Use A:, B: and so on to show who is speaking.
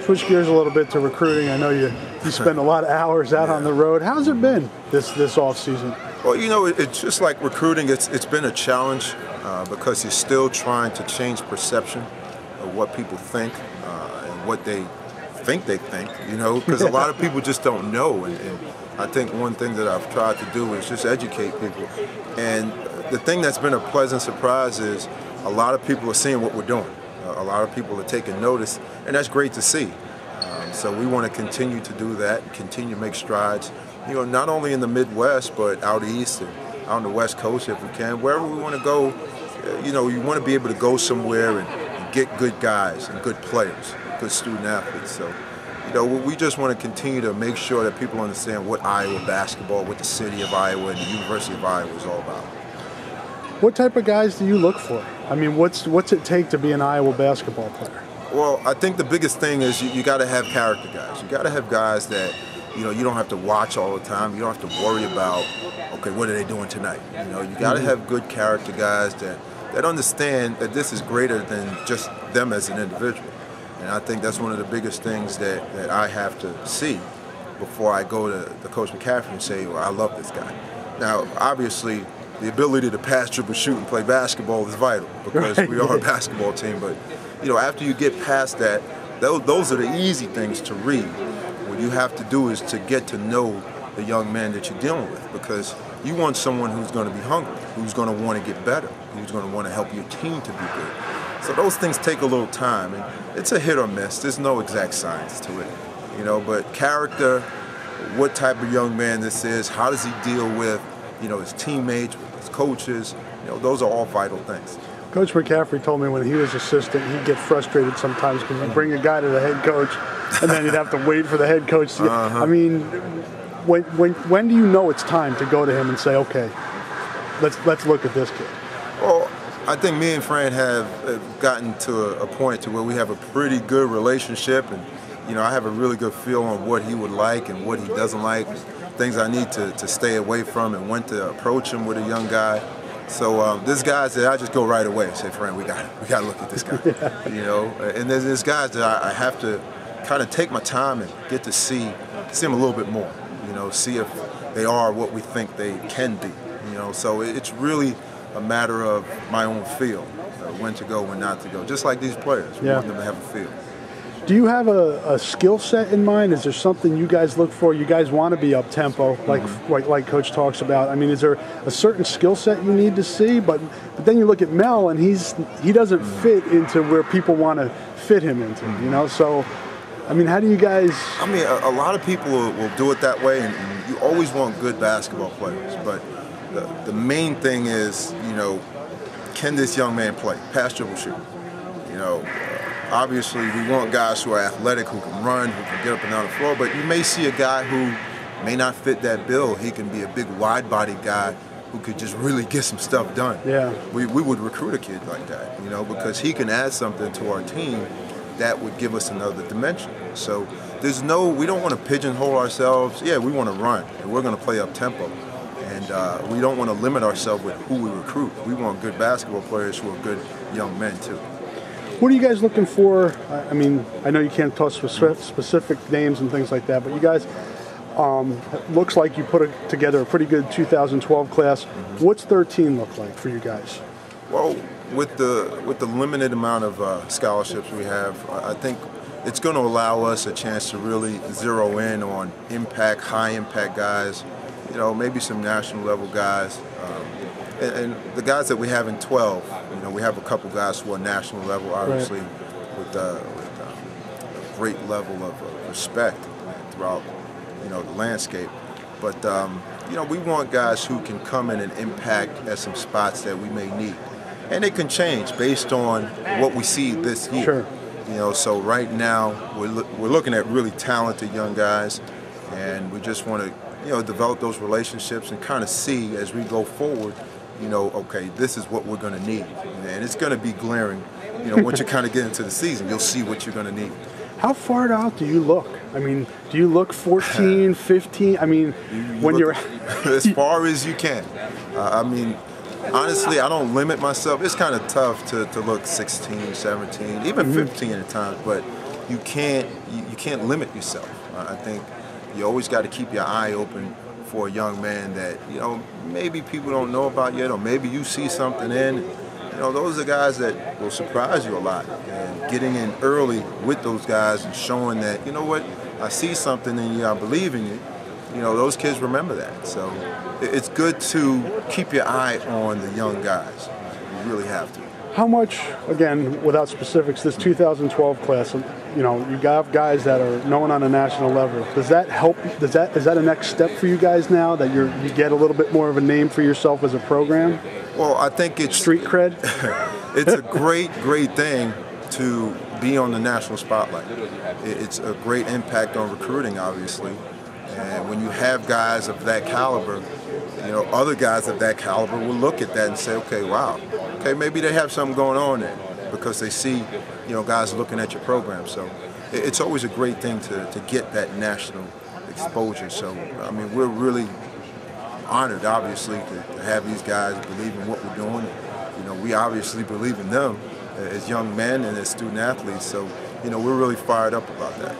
A: Switch gears a little bit to recruiting. I know you spend a lot of hours out on the road. How's it been this off season?
B: Well, it's just like recruiting. It's been a challenge because you're still trying to change perception of what people think and what they think. Because a lot of people just don't know. And I think one thing that I've tried to do is just educate people. And the thing that's been a pleasant surprise is a lot of people are seeing what we're doing. A lot of people are taking notice, and that's great to see. So we want to continue to do that, continue to make strides, not only in the Midwest, but out east and out on the West Coast if we can. Wherever we want to go, you want to be able to go somewhere and get good guys and good players, good student athletes. So, we just want to continue to make sure that people understand what Iowa basketball, what the city of Iowa and the University of Iowa is all about.
A: What type of guys do you look for? I mean, what's it take to be an Iowa basketball player?
B: Well, I think the biggest thing is you got to have character guys. You got to have guys that, you don't have to watch all the time. You don't have to worry about, okay, what are they doing tonight? You got to have good character guys that understand that this is greater than just them as an individual. And I think that's one of the biggest things that I have to see before I go to Coach McCaffrey and say, well, I love this guy. Now, obviously, the ability to pass, dribble, shoot, and play basketball is vital because we are a basketball team. But, after you get past that, those are the easy things to read. What you have to do is to get to know the young man that you're dealing with, because you want someone who's going to be hungry, who's going to want to get better, who's going to want to help your team to be good. So those things take a little time, and it's a hit or miss. There's no exact science to it, but character, what type of young man this is, how does he deal with, his teammates, with his coaches, those are all vital things.
A: Coach McCaffrey told me when he was assistant, he'd get frustrated sometimes because he'd bring a guy to the head coach, and then he'd have to wait for the head coach to I mean, when do you know it's time to go to him and say, okay, let's look at this kid?
B: Well, I think me and Fran have gotten to a point to where we have a pretty good relationship, and I have a really good feel on what he would like and what he doesn't like, things I need to stay away from, and when to approach him with a young guy. So there's guys that I just go right away and say, Fran, we got to look at this guy, And there's guys that I have to kind of take my time and get to see him a little bit more, see if they are what we think they can be, So it's really a matter of my own feel, when to go, when not to go. Just like these players, we want them to have a feel.
A: Do you have a skill set in mind? Is there something you guys look for? You guys want to be up tempo, like Coach talks about. I mean, is there a certain skill set you need to see? But then you look at Mel, and he doesn't fit into where people want to fit him into. So, I mean, how do you guys?
B: I mean, a lot of people will do it that way, and you always want good basketball players. But the main thing is, can this young man play? Pass, dribble, shoot. Obviously, we want guys who are athletic, who can run, who can get up and down the floor, but you may see a guy who may not fit that bill. He can be a big, wide-bodied guy who could just really get some stuff done.
A: Yeah.
B: We would recruit a kid like that, because he can add something to our team that would give us another dimension. So we don't want to pigeonhole ourselves. Yeah, we want to run, and we're going to play up-tempo. And we don't want to limit ourselves with who we recruit. We want good basketball players who are good young men, too.
A: What are you guys looking for? I mean, I know you can't talk specific names and things like that, but you guys, looks like you put together a pretty good 2012 class. What's 13 look like for you guys?
B: Well, with the limited amount of scholarships we have, I think it's going to allow us a chance to really zero in on high impact guys, maybe some national level guys. And the guys that we have in 12, we have a couple guys who are national level, obviously, with a great level of respect throughout, the landscape. But, we want guys who can come in and impact at some spots that we may need. And it can change based on what we see this year.
A: Sure.
B: So right now we're looking at really talented young guys, and we just want to, develop those relationships and kind of see as we go forward, okay, this is what we're going to need. And it's going to be glaring, once you kind of get into the season, you'll see what you're going to need.
A: How far out do you look? I mean, do you look 14, 15? I mean, when you're
B: as far as you can. I mean, honestly, I don't limit myself. It's kind of tough to look 16, 17, even 15 at times. But, you can't limit yourself. I think you always got to keep your eye open for a young man that, you know, maybe people don't know about yet, or maybe you see something in. You know, those are guys that will surprise you a lot. And getting in early with those guys and showing that, you know what, I see something in you, I believe in you. You know, those kids remember that. So it's good to keep your eye on the young guys. You really have to.
A: How much, again, without specifics, this 2012 class, you know, you got guys that are known on a national level. Does that help? Is that a next step for you guys now, that you get a little bit more of a name for yourself as a program?
B: Well, I think it's
A: street cred.
B: It's a great thing to be on the national spotlight. It's a great impact on recruiting, obviously. And when you have guys of that caliber, you know, other guys of that caliber will look at that and say, okay, wow, okay, maybe they have something going on there, because they see, you know, guys looking at your program. So it's always a great thing to get that national exposure. So, I mean, we're really honored, obviously, to have these guys believe in what we're doing. You know, we obviously believe in them as young men and as student athletes. So, you know, we're really fired up about that.